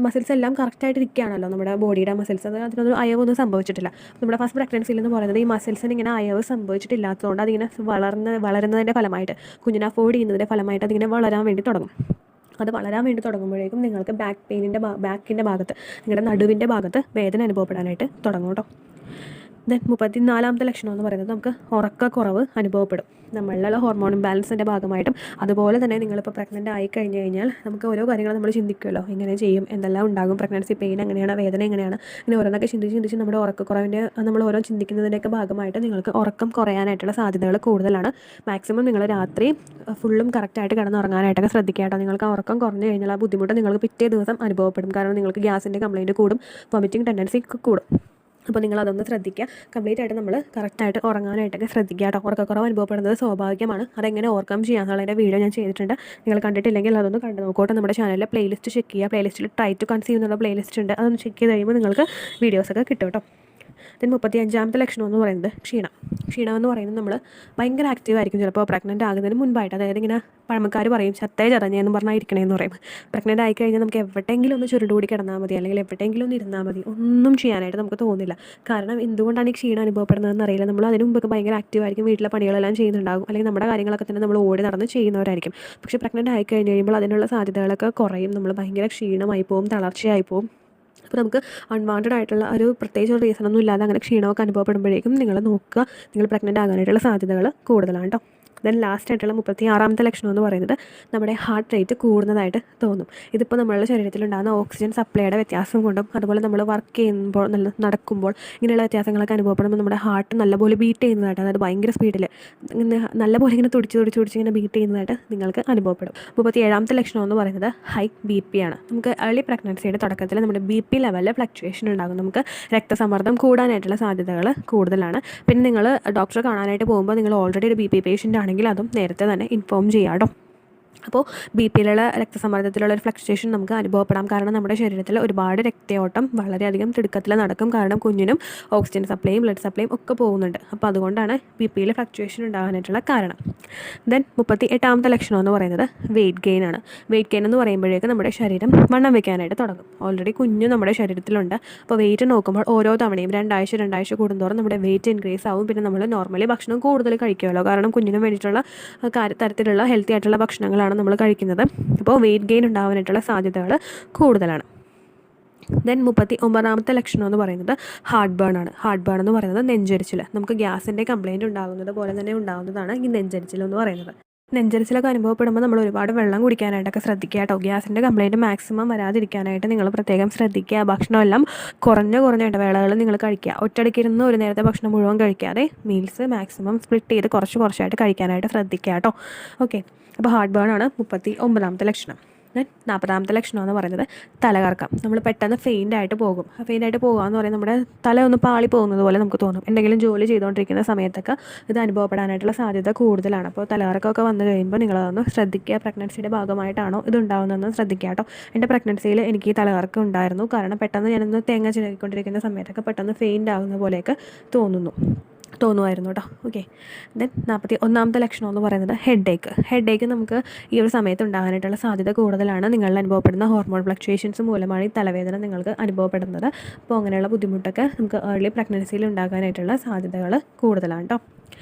മസിൽസ് എല്ലാം കറക്റ്റായിട്ട് ഇരിക്കുകയാണല്ലോ നമ്മുടെ ബോഡിയുടെ മസിൽസ്. അത് അതിനൊന്നും അയവൊന്നും സംഭവിച്ചിട്ടില്ല. നമ്മുടെ ഫസ്റ്റ് പ്രഗ്നൻസിയിൽ എന്ന് പറയുന്നത് ഈ മസിൽസിന് ഇങ്ങനെ അയവ് സംഭവിച്ചിട്ടില്ലാത്തതുകൊണ്ട് അതിങ്ങനെ വളരുന്നതിൻ്റെ ഫലമായിട്ട്, കുഞ്ഞിനെ അഫോർഡ് ചെയ്യുന്നതിൻ്റെ ഫലമായിട്ട് അതിങ്ങനെ വളരാൻ വേണ്ടി തുടങ്ങും. അത് വളരാൻ വേണ്ടി തുടങ്ങുമ്പോഴേക്കും നിങ്ങൾക്ക് ബാക്കിൻ്റെ ഭാഗത്ത്, നിങ്ങളുടെ നടുവിൻ്റെ ഭാഗത്ത് വേദന അനുഭവപ്പെടാനായിട്ട് തുടങ്ങും കേട്ടോ. ദെൻ 34ാമത്തെ ലക്ഷണം എന്ന് പറയുന്നത് നമുക്ക് ഉറക്കക്കുറവ് അനുഭവപ്പെടും. നമ്മളിലുള്ള ഹോർമോൺ ഇംബാലൻസിൻ്റെ ഭാഗമായിട്ടും, അതുപോലെ തന്നെ നിങ്ങളിപ്പോൾ പ്രഗ്നൻ്റ് ആയി കഴിഞ്ഞ് കഴിഞ്ഞാൽ നമുക്ക് ഓരോ കാര്യങ്ങൾ നമ്മൾ ചിന്തിക്കുമല്ലോ, ഇങ്ങനെ ചെയ്യും, എന്തെല്ലാം ഉണ്ടാകും, പ്രഗ്നൻസി പെയിൻ എങ്ങനെയാണ്, വേദന എങ്ങനെയാണ്, ഇങ്ങനെ ഓരോന്നൊക്കെ ചിന്തിച്ച് നമ്മുടെ ഉറക്കക്കുറവിൻ്റെ നമ്മൾ ഓരോ ചിന്തിക്കുന്നതിൻ്റെയൊക്കെ ഭാഗമായിട്ട് നിങ്ങൾക്ക് ഉറക്കം കുറയാനായിട്ടുള്ള സാധ്യതകൾ കൂടുതലാണ്. മാക്സിമം നിങ്ങൾ രാത്രി ഫുള്ളും കറക്റ്റായിട്ട് കിടന്നുറങ്ങാനായിട്ടൊക്കെ ശ്രദ്ധിക്കുക കേട്ടോ. നിങ്ങൾക്ക് ആ ഉറക്കം കുറഞ്ഞു കഴിഞ്ഞാൽ ആ ബുദ്ധിമുട്ട് നിങ്ങൾക്ക് പിറ്റേ ദിവസം അനുഭവപ്പെടും. കാരണം നിങ്ങൾക്ക് ഗ്യാസിൻ്റെ കംപ്ലയിൻറ്റ് കൂടും, വോമിറ്റിംഗ് ടെൻഡൻസി കൂടും. അപ്പോൾ നിങ്ങളതൊന്ന് ശ്രദ്ധിക്കുക. കംപ്ലീറ്റ് ആയിട്ട് നമ്മൾ കറക്റ്റായിട്ട് ഉറങ്ങാനായിട്ടൊക്കെ ശ്രദ്ധിക്കുക കേട്ടോ. ഉറക്കക്കുറവ് അനുഭവപ്പെടുന്നത് സ്വാഭാവികമാണ്. അതെങ്ങനെ ഓവർകം ചെയ്യാമെന്നുള്ളതിൻ്റെ വീഡിയോ ഞാൻ ചെയ്തിട്ടുണ്ട്. നിങ്ങൾ കണ്ടിട്ടില്ലെങ്കിൽ അതൊന്ന് കണ്ടു നോക്കോട്ടെ. നമ്മുടെ ചാനലിലെ പ്ലേലിസ്റ്റ് ചെക്ക് ചെയ്യുക. പ്ലേലിസ്റ്റിൽ ട്രൈ ടു കൺസീവ് എന്നുള്ള പ്ലേലിസ്റ്റ് ഉണ്ട്. അതൊന്ന് ചെക്ക് ചെയ്ത് കഴിയുമ്പോൾ നിങ്ങൾക്ക് വീഡിയോസൊക്കെ കിട്ടും കേട്ടോ. ദെൻ 35ാമത്തെ ലക്ഷണം എന്ന് പറയുന്നത് ക്ഷീണം എന്ന് പറയുന്നത് നമ്മൾ ഭയങ്കര ആക്റ്റീവായിരിക്കും ചിലപ്പോൾ പ്രഗ്നൻ്റ് ആകുന്നതിന് മുൻപായിട്ട്. അതായത് ഇങ്ങനെ പഴമക്കാർ പറയും ചത്തേ ചതഞ്ഞെന്ന് പറഞ്ഞാൽ ഇരിക്കണേന്ന് പറയും. പ്രഗ്നൻ്റ് ആയി കഴിഞ്ഞാൽ നമുക്ക് എവിടെയെങ്കിലും ഒന്ന് ചുരുണ്ടുകൂടി കിടന്നാൽ മതി, അല്ലെങ്കിൽ എവിടെയെങ്കിലും ഒന്ന് ഇരുന്നാൽ മതി, ഒന്നും ചെയ്യാനായിട്ട് നമുക്ക് തോന്നില്ല. കാരണം എന്തുകൊണ്ടാണ് ഈ ക്ഷീണം അനുഭവപ്പെടുന്നതെന്ന് അറിയില്ല. നമ്മൾ അതിന് മുമ്പൊക്കെ ഭയങ്കര ആക്റ്റീവായിരിക്കും, വീട്ടിലെ പണികളെല്ലാം ചെയ്യുന്നുണ്ടാകും, അല്ലെങ്കിൽ നമ്മുടെ കാര്യങ്ങളൊക്കെ തന്നെ നമ്മൾ ഓടി നടന്ന് ചെയ്യുന്നവരായിരിക്കും. പക്ഷേ പ്രഗ്നൻ്റ് ആയി കഴിഞ്ഞ് കഴിയുമ്പോൾ അതിനുള്ള സാധ്യതകളൊക്കെ കുറയും. നമ്മൾ ഭയങ്കര ക്ഷീണമായി പോകും, തളർച്ചയായി പോകും. അപ്പോൾ നമുക്ക് അൺവാണ്ടഡ് ആയിട്ടുള്ള ഒരു പ്രത്യേകിച്ച് ഒരു റീസണൊന്നും ഇല്ലാതെ അങ്ങനെ ക്ഷീണമൊക്കെ അനുഭവപ്പെടുമ്പോഴേക്കും നിങ്ങൾ നോക്കുക, നിങ്ങൾ പ്രഗ്നൻ്റ് ആകാനായിട്ടുള്ള സാധ്യതകൾ കൂടുതലാണ് കേട്ടോ. ദെൻ ലാസ്റ്റ് ആയിട്ടുള്ള 36ാമത്തെ ലക്ഷണം എന്ന് പറയുന്നത് നമ്മുടെ ഹാർട്ട് റേറ്റ് കൂടുന്നതായിട്ട് തോന്നും. ഇതിപ്പോൾ നമ്മളുടെ ശരീരത്തിലുണ്ടാകുന്ന ഓക്സിജൻ സപ്ലൈയുടെ വ്യത്യാസം കൊണ്ടും, അതുപോലെ നമ്മൾ വർക്ക് ചെയ്യുമ്പോൾ നടക്കുമ്പോൾ ഇങ്ങനെയുള്ള വ്യത്യാസങ്ങളൊക്കെ അനുഭവപ്പെടുമ്പോൾ നമ്മുടെ ഹാർട്ട് നല്ലപോലെ ബീറ്റ് ചെയ്യുന്നതായിട്ട്, അതായത് ഭയങ്കര സ്പീഡിൽ നല്ലപോലെ ഇങ്ങനെ തുടിച്ച് ഇങ്ങനെ ബീറ്റ് ചെയ്യുന്നതായിട്ട് നിങ്ങൾക്ക് അനുഭവപ്പെടും. 37ാമത്തെ ലക്ഷണം എന്ന് പറയുന്നത് ഹൈ BP ആണ്. നമുക്ക് ഏർലി പ്രഗ്നൻസിയുടെ തുടക്കത്തിൽ നമ്മുടെ BP ലെവലിൽ ഫ്ലക്ച്വേഷൻ ഉണ്ടാകും. നമുക്ക് രക്തസമ്മർദ്ദം കൂടാനായിട്ടുള്ള സാധ്യതകൾ കൂടുതലാണ്. പിന്നെ നിങ്ങൾ ഡോക്ടറെ കാണാനായിട്ട് പോകുമ്പോൾ നിങ്ങൾ ഓൾറെഡി ഒരു BP പേഷ്യൻ്റ് ആണെങ്കിൽ അതും നേരത്തെ തന്നെ ഇൻഫോം ചെയ്യാം കേട്ടോ. അപ്പോൾ ബി പിയിലുള്ള രക്തസമ്മർദ്ദത്തിലുള്ള ഒരു ഫ്ലക്ച്വേഷൻ നമുക്ക് അനുഭവപ്പെടാം. കാരണം നമ്മുടെ ശരീരത്തിൽ ഒരുപാട് രക്തയോട്ടം വളരെയധികം തിടുക്കത്തിൽ നടക്കും. കാരണം കുഞ്ഞിനും ഓക്സിജൻ സപ്ലൈയും ബ്ലഡ് സപ്ലൈയും ഒക്കെ പോകുന്നുണ്ട്. അപ്പോൾ അതുകൊണ്ടാണ് ബി പിയിൽ ഫ്ലക്ച്വേഷൻ ഉണ്ടാകാനായിട്ടുള്ള കാരണം. ദെൻ 38ാമത്തെ ലക്ഷണം എന്ന് പറയുന്നത് വെയിറ്റ് ഗെയിൻ ആണ്. വെയിറ്റ് ഗെയിൻ എന്ന് പറയുമ്പോഴേക്കും നമ്മുടെ ശരീരം വണ്ണം വെക്കാനായിട്ട് തുടങ്ങും. ഓൾറെഡി കുഞ്ഞ് നമ്മുടെ ശരീരത്തിലുണ്ട്. അപ്പോൾ വെയിറ്റ് നോക്കുമ്പോൾ ഓരോ തവണയും രണ്ടാഴ്ച കൂടുന്തോറും നമ്മുടെ വെയിറ്റ് ഇൻക്രീസ് ആവും. പിന്നെ നമ്മൾ നോർമലി ഭക്ഷണം കൂടുതൽ കഴിക്കുമല്ലോ. കാരണം കുഞ്ഞിന് വേണ്ടിയിട്ടുള്ള തരത്തിലുള്ള ഹെൽത്തി ആയിട്ടുള്ള ഭക്ഷണങ്ങളാണ് നമ്മൾ കഴിക്കുന്നത്. അപ്പോൾ വെയിറ്റ് ഗെയിൻ ഉണ്ടാകാനായിട്ടുള്ള സാധ്യതകൾ കൂടുതലാണ്. ദെൻ 39ാമത്തെ ലക്ഷണം എന്ന് പറയുന്നത് ഹാർട്ട് ബേൺ ആണ്. ഹാർട്ട് ബേൺ എന്ന് പറയുന്നത് നെഞ്ചരിച്ചിൽ. നമുക്ക് ഗ്യാസിൻ്റെ കംപ്ലയിൻറ്റ് ഉണ്ടാകുന്നത് പോലെ തന്നെ ഉണ്ടാകുന്നതാണ് ഈ നെഞ്ചരിച്ചിൽ എന്ന് പറയുന്നത്. നെഞ്ചരിച്ചിലൊക്കെ അനുഭവപ്പെടുമ്പോൾ നമ്മൾ ഒരുപാട് വെള്ളം കുടിക്കാനായിട്ടൊക്കെ ശ്രദ്ധിക്കുക കേട്ടോ. ഗ്യാസിൻ്റെ കംപ്ലയിൻറ്റ് മാക്സിമം വരാതിരിക്കാനായിട്ട് നിങ്ങൾ പ്രത്യേകം ശ്രദ്ധിക്കുക. ഭക്ഷണമെല്ലാം കുറഞ്ഞ ഇടവേളകൾ നിങ്ങൾ കഴിക്കുക. ഒറ്റയടിക്കിരുന്ന് ഒരു നേരത്തെ ഭക്ഷണം മുഴുവൻ കഴിക്കാതെ മീൽസ് മാക്സിമം സ്പ്ലിറ്റ് ചെയ്ത് കുറച്ചായിട്ട് കഴിക്കാനായിട്ട് ശ്രദ്ധിക്കുക കേട്ടോ. ഓക്കെ, അപ്പോൾ ഹാർട്ട് ബേൺ ആണ് 39ാമത്തെ ലക്ഷണം. ദെൻ 40ാമത്തെ ലക്ഷണം എന്ന് പറയുന്നത് തലകറക്കം. നമ്മൾ പെട്ടെന്ന് ഫെയിൻ്റായിട്ട് പോകും. ഫെയിൻ്റായിട്ട് പോകുക എന്ന് പറയുന്നത് നമ്മുടെ തല ഒന്ന് പാളി പോകുന്നത് പോലെ നമുക്ക് തോന്നും. എന്തെങ്കിലും ജോലി ചെയ്തുകൊണ്ടിരിക്കുന്ന സമയത്തൊക്കെ ഇത് അനുഭവപ്പെടാനായിട്ടുള്ള സാധ്യത കൂടുതലാണ്. അപ്പോൾ തലകറക്കമൊക്കെ വന്നു കഴിയുമ്പോൾ നിങ്ങളതൊന്ന് ശ്രദ്ധിക്കുക. പ്രഗ്നൻസിയുടെ ഭാഗമായിട്ടാണോ ഇത് ഉണ്ടാകുന്നതെന്ന് ശ്രദ്ധിക്കുക കേട്ടോ. എൻ്റെ പ്രഗ്നൻസിയിൽ എനിക്ക് ഈ തലകറക്കം ഉണ്ടായിരുന്നു. കാരണം പെട്ടെന്ന് ഞാനൊന്ന് തേങ്ങ ചിരകിക്കൊണ്ടിരിക്കുന്ന സമയത്തൊക്കെ പെട്ടെന്ന് ഫെയിൻ്റ് ആകുന്ന പോലെയൊക്കെ തോന്നുമായിരുന്നു കേട്ടോ. ഓക്കെ, ദെൻ 41ാമത്തെ ലക്ഷണം എന്ന് പറയുന്നത് ഹെഡ് ഏക്ക് നമുക്ക് ഈ ഒരു സമയത്ത് ഉണ്ടാകാനായിട്ടുള്ള സാധ്യത കൂടുതലാണ്. നിങ്ങളിൽ അനുഭവപ്പെടുന്ന ഹോർമോൺ ഫ്ലക്ച്വേഷൻസ് മൂലമാണ് ഈ തലവേദന നിങ്ങൾക്ക് അനുഭവപ്പെടുന്നത്. അപ്പോൾ അങ്ങനെയുള്ള ബുദ്ധിമുട്ടൊക്കെ നമുക്ക് ഏർലി പ്രഗ്നൻസിയിൽ ഉണ്ടാകാനായിട്ടുള്ള സാധ്യതകൾ കൂടുതലാണ് കേട്ടോ.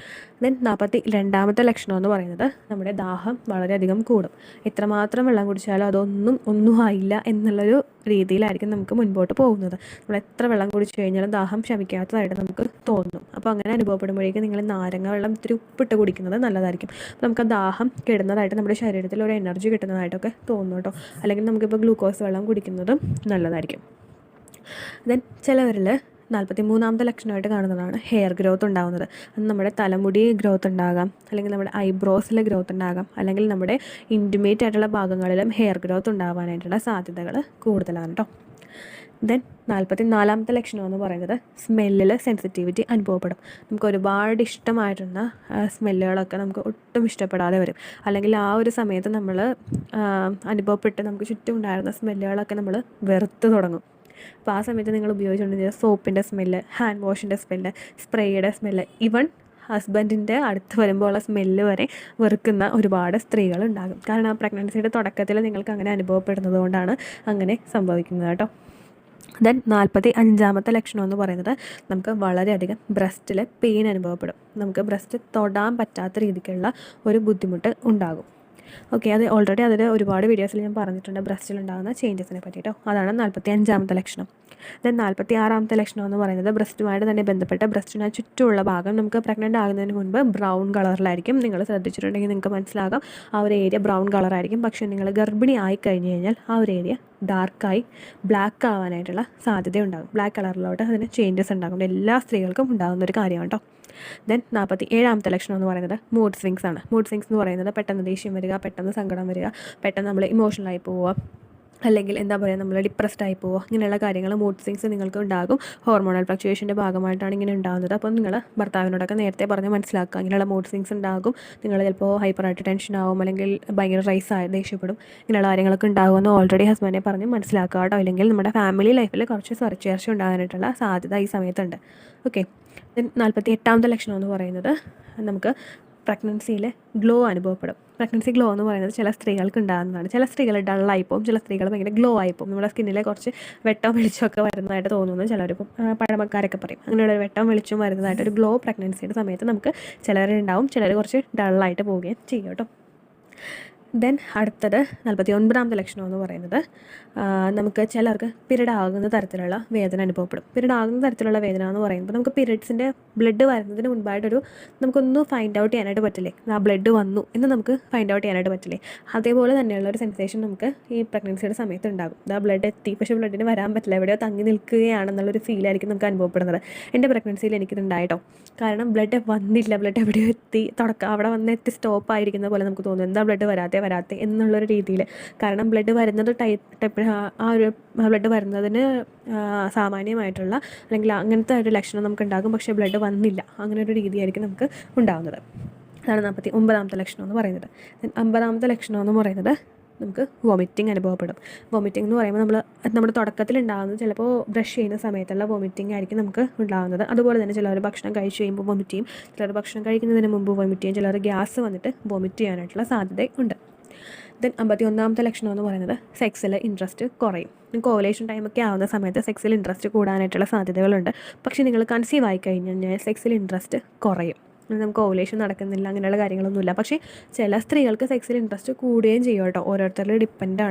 ദെൻ 42ാമത്തെ ലക്ഷണം എന്ന് പറയുന്നത് നമ്മുടെ ദാഹം വളരെയധികം കൂടും. എത്രമാത്രം വെള്ളം കുടിച്ചാലും ഒന്നും ആയില്ല എന്നുള്ളൊരു രീതിയിലായിരിക്കും നമുക്ക് മുൻപോട്ട് പോകുന്നത്. നമ്മൾ എത്ര വെള്ളം കുടിച്ചു കഴിഞ്ഞാലും ദാഹം ശമിക്കാത്തതായിട്ട് നമുക്ക് തോന്നും. അപ്പോൾ അങ്ങനെ അനുഭവപ്പെടുമ്പോഴേക്കും നിങ്ങൾ നാരങ്ങ വെള്ളം ഇത്തിരി ഉപ്പിട്ട് കുടിക്കുന്നത് നല്ലതായിരിക്കും. അപ്പോൾ നമുക്ക് ദാഹം കിടുന്നതായിട്ട് നമ്മുടെ ശരീരത്തിൽ ഒരു എനർജി കിട്ടുന്നതായിട്ടൊക്കെ തോന്നും കേട്ടോ. അല്ലെങ്കിൽ നമുക്കിപ്പോൾ ഗ്ലൂക്കോസ് വെള്ളം കുടിക്കുന്നതും നല്ലതായിരിക്കും. ദെൻ ചിലവരിൽ 43ാമത്തെ ലക്ഷണമായിട്ട് കാണുന്നതാണ് ഹെയർ ഗ്രോത്ത് ഉണ്ടാകുന്നത്. അത് നമ്മുടെ തലമുടി ഗ്രോത്ത് ഉണ്ടാകാം, അല്ലെങ്കിൽ നമ്മുടെ ഐബ്രോസിൽ ഗ്രോത്ത് ഉണ്ടാകാം, അല്ലെങ്കിൽ നമ്മുടെ ഇൻറ്റിമേറ്റ് ആയിട്ടുള്ള ഭാഗങ്ങളിലും ഹെയർ ഗ്രോത്ത് ഉണ്ടാകാനായിട്ടുള്ള സാധ്യതകൾ കൂടുതലാണ് കേട്ടോ. ദെൻ 44ാമത്തെ ലക്ഷണം എന്ന് പറയുന്നത് സ്മെല്ലിൽ സെൻസിറ്റിവിറ്റി അനുഭവപ്പെടും. നമുക്ക് ഒരുപാട് ഇഷ്ടമായിട്ടുള്ള സ്മെല്ലുകളൊക്കെ നമുക്ക് ഒട്ടും ഇഷ്ടപ്പെടാതെ വരും. അല്ലെങ്കിൽ ആ ഒരു സമയത്ത് നമ്മൾ അനുഭവപ്പെട്ട് നമുക്ക് ചുറ്റും ഉണ്ടായിരുന്ന സ്മെല്ലുകളൊക്കെ നമ്മൾ വെറുത്ത് തുടങ്ങും. അപ്പോൾ ആ സമയത്ത് നിങ്ങൾ ഉപയോഗിച്ചുകൊണ്ടിരുന്ന സോപ്പിൻ്റെ സ്മെല്ല്, ഹാൻഡ് വാഷിൻ്റെ സ്മെല്ല്, സ്പ്രേയുടെ സ്മെല്ല്, ഈവൻ ഹസ്ബൻഡിൻ്റെ അടുത്ത് വരുമ്പോൾ ഉള്ള സ്മെല്ല് വരെ വെറുക്കുന്ന ഒരുപാട് സ്ത്രീകളുണ്ടാകും. കാരണം ആ പ്രഗ്നൻസിയുടെ തുടക്കത്തിൽ നിങ്ങൾക്ക് അങ്ങനെ അനുഭവപ്പെടുന്നത് കൊണ്ടാണ് അങ്ങനെ സംഭവിക്കുന്നത് കേട്ടോ. ദെൻ 45ാമത്തെ ലക്ഷണം എന്ന് പറയുന്നത് നമുക്ക് വളരെയധികം ബ്രസ്റ്റിൽ പെയിൻ അനുഭവപ്പെടും. നമുക്ക് ബ്രസ്റ്റ് തൊടാൻ പറ്റാത്ത രീതിക്കുള്ള ഒരു ബുദ്ധിമുട്ട് ഉണ്ടാകും. ഓക്കെ, അത് ഓൾറെഡി അതിൽ ഒരുപാട് വീഡിയോസിൽ ഞാൻ പറഞ്ഞിട്ടുണ്ട് ബ്രസ്റ്റിലുണ്ടാകുന്ന ചേഞ്ചസിനെ പറ്റിയിട്ടോ. അതാണ് 45ാമത്തെ ലക്ഷണം. ദെൻ 46ാമത്തെ ലക്ഷണം എന്ന് പറയുന്നത് ബ്രസ്റ്റുമായിട്ട് തന്നെ ബന്ധപ്പെട്ട ബ്രസ്റ്റിന് ചുറ്റുമുള്ള ഭാഗം നമുക്ക് പ്രഗ്നൻ്റ് ആകുന്നതിന് മുൻപ് ബ്രൗൺ കളറിലായിരിക്കും. നിങ്ങൾ ശ്രദ്ധിച്ചിട്ടുണ്ടെങ്കിൽ നിങ്ങൾക്ക് മനസ്സിലാകാം ആ ഒരു ഏരിയ ബ്രൗൺ കളറായിരിക്കും. പക്ഷേ നിങ്ങൾ ഗർഭിണി ആയി കഴിഞ്ഞ് കഴിഞ്ഞാൽ ആ ഒരു ഏരിയ ഡാർക്കായി ബ്ലാക്ക് ആവാനായിട്ടുള്ള സാധ്യതയുണ്ടാകും. ബ്ലാക്ക് കളറിലോട്ട് അതിന് ചേഞ്ചസ് ഉണ്ടാകും. എല്ലാ സ്ത്രീകൾക്കും ഉണ്ടാകുന്ന ഒരു കാര്യമാണ് കേട്ടോ. ദെൻ 47ാമത്തെ ലക്ഷണം എന്ന് പറയുന്നത് മൂഡ് സ്വിങ്സ് ആണ്. മൂഡ് സ്വിങ്സ് എന്ന് പറയുന്നത് പെട്ടെന്ന് ദേഷ്യം വരിക, പെട്ടെന്ന് സങ്കടം വരിക, പെട്ടെന്ന് നമ്മൾ ഇമോഷണലായി പോവുക, അല്ലെങ്കിൽ എന്താ പറയുക നമ്മൾ ഡിപ്രസ്ഡ് ആയി പോവുക, ഇങ്ങനെയുള്ള കാര്യങ്ങൾ മൂഡ് സ്വിങ്സ് നിങ്ങൾക്ക് ഉണ്ടാകും. ഹോർമോണൽ ഫ്ലക്ച്വേഷൻ്റെ ഭാഗമായിട്ടാണ് ഇങ്ങനെ ഉണ്ടാകുന്നത്. അപ്പോൾ നിങ്ങൾ ഭർത്താവിനോടൊക്കെ നേരത്തെ പറഞ്ഞ് മനസ്സിലാക്കുക. ഇങ്ങനെയുള്ള മൂഡ് സ്വിങ്സ് ഉണ്ടാകും. നിങ്ങൾ ചിലപ്പോൾ ഹൈപ്പറായിട്ട് ടെൻഷൻ ആവും, അല്ലെങ്കിൽ ഭയങ്കര റൈസായി ദേഷ്യപ്പെടും. ഇങ്ങനെയുള്ള കാര്യങ്ങളൊക്കെ ഉണ്ടാകുമെന്ന് ഓൾറെഡി ഹസ്ബൻഡിനെ പറഞ്ഞ് മനസ്സിലാക്കുക കേട്ടോ. അല്ലെങ്കിൽ നമ്മുടെ ഫാമിലി ലൈഫിൽ കുറച്ച് ചർച്ച ഉണ്ടാകാനായിട്ടുള്ള സാധ്യത ഈ സമയത്തുണ്ട്. ഓക്കെ, 48ാമത്തെ ലക്ഷണം എന്ന് പറയുന്നത് നമുക്ക് പ്രഗ്നൻസിയിൽ ഗ്ലോ അനുഭവപ്പെടും. പ്രഗ്നൻസി ഗ്ലോ എന്ന് പറയുന്നത് ചില സ്ത്രീകൾക്ക് ഉണ്ടാകുന്നതാണ്. ചില സ്ത്രീകൾ ഡള്ളായിപ്പോവും, ചില സ്ത്രീകൾ ഭയങ്കര ഗ്ലോ ആയിപ്പോവും. നമ്മുടെ സ്കിന്നിലെ കുറച്ച് വെട്ടവും വെളിച്ചമൊക്കെ വരുന്നതായിട്ട് തോന്നുന്നു ചിലരിപ്പം പഴമക്കാരൊക്കെ പറയും. അങ്ങനെയുള്ള വെട്ടവും വെളിച്ചവും വരുന്നതായിട്ടൊരു ഗ്ലോ പ്രഗ്നൻസിയുടെ സമയത്ത് നമുക്ക് ചിലരുണ്ടാവും. ചിലർ കുറച്ച് ഡള്ളായിട്ട് പോവുകയും ചെയ്യും കേട്ടോ. ദെൻ അടുത്തത് 49ാമത്തെ ലക്ഷണം എന്ന് പറയുന്നത് നമുക്ക് ചിലർക്ക് പീരീഡ് ആകുന്ന തരത്തിലുള്ള വേദന അനുഭവപ്പെടും. പീരീഡ് ആകുന്ന തരത്തിലുള്ള വേദന എന്ന് പറയുമ്പോൾ നമുക്ക് പീരീഡ്സിൻ്റെ ബ്ലഡ് വരുന്നതിന് മുൻപായിട്ടൊരു നമുക്കൊന്ന് ഫൈൻഡ് ഔട്ട് ചെയ്യാനായിട്ട് പറ്റില്ലേ, ആ ബ്ലഡ് വന്നു എന്ന് നമുക്ക് ഫൈൻഡ് ഔട്ട് ചെയ്യാനായിട്ട് പറ്റില്ലേ. അതേപോലെ തന്നെയുള്ള ഒരു സെൻസേഷൻ നമുക്ക് ഈ പ്രഗ്നൻസിയുടെ സമയത്ത് ഉണ്ടാകും. ആ ബ്ലഡ് എത്തി, പക്ഷേ ബ്ലഡിന് വരാൻ പറ്റില്ല, എവിടെയോ തങ്ങി നിൽക്കുകയാണെന്നുള്ളൊരു ഫീലായിരിക്കും നമുക്ക് അനുഭവപ്പെടുന്നത്. എൻ്റെ പ്രഗ്നൻസിയിൽ എനിക്കിതുണ്ടായിട്ടോ. കാരണം ബ്ലഡ് വന്നില്ല, ബ്ലഡ് എവിടെയോ എത്തി, അവിടെ വന്ന് എത്തി സ്റ്റോപ്പ് ആയിരിക്കുന്ന പോലെ നമുക്ക് തോന്നും. എന്താ ബ്ലഡ് വരാതെ എന്നുള്ളൊരു രീതിയിൽ. കാരണം ബ്ലഡ് വരുന്നത് ആ ഒരു ബ്ലഡ് വരുന്നതിന് സാമാന്യമായിട്ടുള്ള അല്ലെങ്കിൽ അങ്ങനത്തെ ഒരു ലക്ഷണം നമുക്ക് ഉണ്ടാകും. പക്ഷേ ബ്ലഡ് വന്നില്ല, അങ്ങനെ ഒരു രീതിയായിരിക്കും നമുക്ക് ഉണ്ടാകുന്നത്. അതാണ് 49ാമത്തെ ലക്ഷണം എന്ന് പറയുന്നത്. ദെൻ 50ാമത്തെ ലക്ഷണം എന്ന് പറയുന്നത് നമുക്ക് വോമിറ്റിംഗ് അനുഭവപ്പെടും. വോമിറ്റിംഗ് എന്ന് പറയുമ്പോൾ നമ്മുടെ തുടക്കത്തിൽ ഉണ്ടാകുന്നത് ചിലപ്പോൾ ബ്രഷ് ചെയ്യുന്ന സമയത്തുള്ള വോമിറ്റിംഗ് ആയിരിക്കും നമുക്ക് ഉണ്ടാകുന്നത്. അതുപോലെ തന്നെ ചിലർ ഭക്ഷണം കഴിച്ച് കഴിയുമ്പോൾ വോമിറ്റ് ചെയ്യും, ചിലർ ഭക്ഷണം കഴിക്കുന്നതിന് മുമ്പ് വോമിറ്റ് ചെയ്യും, ചിലർ ഗ്യാസ് വന്നിട്ട് വോമിറ്റ് ചെയ്യാനായിട്ടുള്ള സാധ്യതയുണ്ട്. ദെൻ 51ാമത്തെ ലക്ഷണം എന്ന് പറയുന്നത് സെക്സിൽ ഇൻട്രസ്റ്റ് കുറയും. നിങ്ങൾക്ക് ഓവുലേഷൻ ടൈമൊക്കെ ആവുന്ന സമയത്ത് സെക്സിൽ ഇൻട്രസ്റ്റ് കൂടാനായിട്ടുള്ള സാധ്യതകളുണ്ട്. പക്ഷേ നിങ്ങൾ കൺസീവ് ആയി കഴിഞ്ഞാൽ സെക്സിൽ ഇൻട്രസ്റ്റ് കുറയും. നമുക്ക് ഓവുലേഷൻ നടക്കുന്നില്ല, അങ്ങനെയുള്ള കാര്യങ്ങളൊന്നുമില്ല. പക്ഷേ ചില സ്ത്രീകൾക്ക് സെക്സിൽ ഇൻട്രസ്റ്റ് കൂടുകയും ചെയ്യും കേട്ടോ. ഓരോരുത്തരിൽ ഡിപ്പെൻഡ്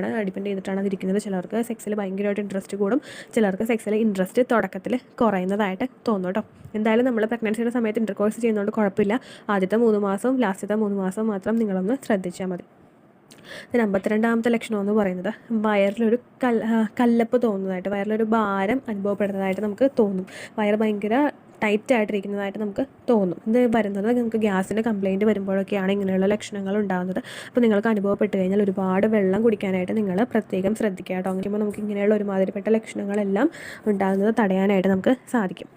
ചെയ്തിട്ടാണ് അതിരിക്കുന്നത്. ചിലർക്ക് സെക്സിൽ ഭയങ്കരമായിട്ട് ഇൻട്രസ്റ്റ് കൂടും, ചിലർക്ക് സെക്സിൽ ഇൻട്രസ്റ്റ് തുടക്കത്തിൽ കുറയുന്നതായിട്ട് തോന്നും കേട്ടോ. എന്തായാലും നമ്മൾ പ്രഗ്നൻസിയുടെ സമയത്ത് ഇൻ്റർകോഴ്സ് ചെയ്യുന്നതുകൊണ്ട് കുഴപ്പമില്ല. ആദ്യത്തെ 3 മാസവും ലാസ്റ്റത്തെ 3 മാസവും മാത്രം നിങ്ങളൊന്ന് ശ്രദ്ധിച്ചാൽ മതി. 52ാമത്തെ ലക്ഷണം എന്ന് പറയുന്നത് വയറിലൊരു കല്ലപ്പ് തോന്നുന്നതായിട്ട്, വയറിലൊരു ഭാരം അനുഭവപ്പെടുന്നതായിട്ട് നമുക്ക് തോന്നും. വയറ് ഭയങ്കര ടൈറ്റായിട്ടിരിക്കുന്നതായിട്ട് നമുക്ക് തോന്നും. ഇത് വരുന്നത് നിങ്ങൾക്ക് ഗ്യാസിൻ്റെ കംപ്ലയിൻറ്റ് വരുമ്പോഴൊക്കെയാണ് ഇങ്ങനെയുള്ള ലക്ഷണങ്ങൾ ഉണ്ടാകുന്നത്. അപ്പോൾ നിങ്ങൾക്ക് അനുഭവപ്പെട്ട് കഴിഞ്ഞാൽ ഒരുപാട് വെള്ളം കുടിക്കാനായിട്ട് നിങ്ങൾ പ്രത്യേകം ശ്രദ്ധിക്കുക കേട്ടോ. അങ്ങനെ നമുക്ക് ഇങ്ങനെയുള്ള ഒരുമാതിരിപ്പെട്ട ലക്ഷണങ്ങളെല്ലാം ഉണ്ടാകുന്നത് തടയാനായിട്ട് നമുക്ക് സാധിക്കും.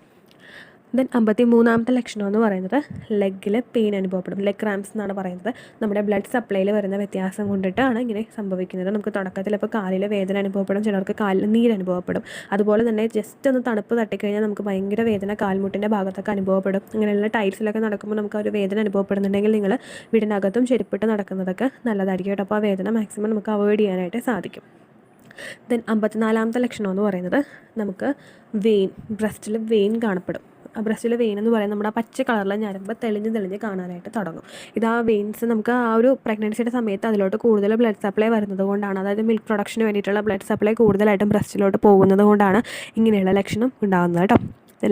ദെൻ 53ാമത്തെ ലക്ഷണം എന്ന് പറയുന്നത് ലെഗിൽ പെയിൻ അനുഭവപ്പെടും. ലെഗ് ക്രാംസ് എന്നാണ് പറയുന്നത്. നമ്മുടെ ബ്ലഡ് സപ്ലൈയിൽ വരുന്ന വ്യത്യാസം കൊണ്ടിട്ടാണ് ഇങ്ങനെ സംഭവിക്കുന്നത്. നമുക്ക് തുടക്കത്തിൽ ഇപ്പോൾ കാലിൽ വേദന അനുഭവപ്പെടും, ചിലർക്ക് കാലിൽ നീര് അനുഭവപ്പെടും. അതുപോലെ തന്നെ ജസ്റ്റ് ഒന്ന് തണുപ്പ് തട്ടിക്കഴിഞ്ഞാൽ നമുക്ക് ഭയങ്കര വേദന കാൽമുട്ടിൻ്റെ ഭാഗത്തൊക്കെ അനുഭവപ്പെടും. അങ്ങനെയുള്ള ടൈൽസിലൊക്കെ നടക്കുമ്പോൾ നമുക്ക് ഒരു വേദന അനുഭവപ്പെടുന്നുണ്ടെങ്കിൽ നിങ്ങൾ വീടിനകത്തും ചെരുപ്പിട്ട് നടക്കുന്നതൊക്കെ നല്ലതായിരിക്കും കേട്ടോ. അപ്പോൾ ആ വേദന മാക്സിമം നമുക്ക് അവോയ്ഡ് ചെയ്യാനായിട്ട് സാധിക്കും. ദെൻ 54ാമത്തെ ലക്ഷണം എന്ന് പറയുന്നത് നമുക്ക് ബ്രസ്റ്റിൽ വെയിൻ കാണപ്പെടും. ബ്രസ്റ്റിലെ വെയിൻ എന്ന് പറയുന്നത് നമ്മുടെ പച്ച കളറിലെ ഞരമ്പ് തെളിഞ്ഞ് കാണാനായിട്ട് തുടങ്ങും. ഇത് ആ വെയിൻസ് നമുക്ക് ആ ഒരു പ്രഗ്നൻസിയുടെ സമയത്ത് അതിലോട്ട് കൂടുതൽ ബ്ലഡ് സപ്ലൈ വരുന്നത് കൊണ്ടാണ്, അതായത് മിൽക്ക് പ്രൊഡക്ഷന് വേണ്ടിയിട്ടുള്ള ബ്ലഡ് സപ്ലൈ കൂടുതലായിട്ടും ബ്രസ്റ്റിലോട്ട് പോകുന്നത് കൊണ്ടാണ് ഇങ്ങനെയുള്ള ലക്ഷണം ഉണ്ടാകുന്നത് കേട്ടോ.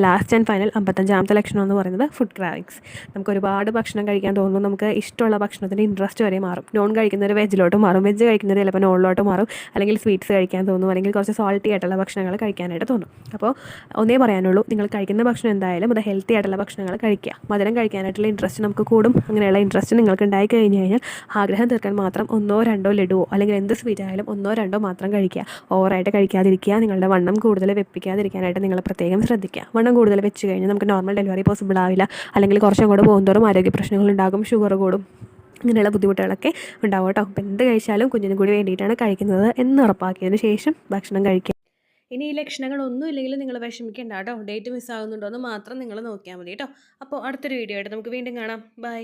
ലാസ്റ്റ് ആൻഡ് ഫൈനൽ 55ാമത്തെ ലക്ഷണം എന്ന് പറയുന്നത് ഫുഡ് ക്രാവിങ്സ്. നമുക്ക് ഒരുപാട് ഭക്ഷണം കഴിക്കാൻ തോന്നും, നമുക്ക് ഇഷ്ടമുള്ള ഭക്ഷണത്തിൻ്റെ ഇൻട്രസ്റ്റ് വരെ മാറും. നോൺ കഴിക്കുന്നൊരു വെജിലോട്ട് മാറും, വെജ് കഴിക്കുന്നൊരു ചിലപ്പോൾ നോണിലോട്ട് മാറും, അല്ലെങ്കിൽ സ്വീറ്റ്സ് കഴിക്കാൻ തോന്നും, അല്ലെങ്കിൽ കുറച്ച് സോൾട്ടി ആയിട്ടുള്ള ഭക്ഷണങ്ങൾ കഴിക്കാനായിട്ട് തോന്നും. അപ്പോൾ ഒന്നേ പറയാനുള്ളൂ, നിങ്ങൾ കഴിക്കുന്ന ഭക്ഷണം എന്തായാലും അത് ഹെൽത്തി ആയിട്ടുള്ള ഭക്ഷണങ്ങൾ കഴിക്കുക. മധുരം കഴിക്കാനായിട്ടുള്ള ഇൻട്രസ്റ്റ് നമുക്ക് കൂടും. അങ്ങനെയുള്ള ഇൻട്രസ്റ്റ് നിങ്ങൾക്ക് ഉണ്ടായി കഴിഞ്ഞ് കഴിഞ്ഞാൽ ആഗ്രഹം തീർക്കാൻ മാത്രം 1 or 2 ലഡുവോ അല്ലെങ്കിൽ എന്ത് സ്വീറ്റ് ആയാലും 1 or 2 മാത്രം കഴിക്കുക. ഓവറായിട്ട് കഴിക്കാതിരിക്കുക. നിങ്ങളുടെ വണ്ണം കൂടുതൽ വെപ്പിക്കാതിരിക്കാനായിട്ട് നിങ്ങൾ പ്രത്യേകം ശ്രദ്ധിക്കുക. വണ്ണം കൂടുതൽ വെച്ച് കഴിഞ്ഞാൽ നമുക്ക് നോർമൽ ഡെലിവറി പോസിബിൾ ആവില്ല, അല്ലെങ്കിൽ കുറച്ചും കൂടെ പോകുന്നതോറും ആരോഗ്യ പ്രശ്നങ്ങളുണ്ടാകും, ഷുഗർ കൂടും, ഇങ്ങനെയുള്ള ബുദ്ധിമുട്ടുകളൊക്കെ ഉണ്ടാവും കേട്ടോ. അപ്പോൾ എന്ത് കഴിച്ചാലും കുഞ്ഞിനും കൂടി വേണ്ടിയിട്ടാണ് കഴിക്കുന്നത് എന്ന് ഉറപ്പാക്കിയതിന് ശേഷം ഭക്ഷണം കഴിക്കുക. ഇനി ഈ ലക്ഷണങ്ങളൊന്നും ഇല്ലെങ്കിലും നിങ്ങൾ വിഷമിക്കേണ്ട കേട്ടോ. ഡേറ്റ് മിസ്സാകുന്നുണ്ടോ എന്ന് മാത്രം നിങ്ങൾ നോക്കിയാൽ മതി കേട്ടോ. അപ്പോൾ അടുത്തൊരു വീഡിയോ ആയിട്ട് നമുക്ക് വീണ്ടും കാണാം. ബൈ.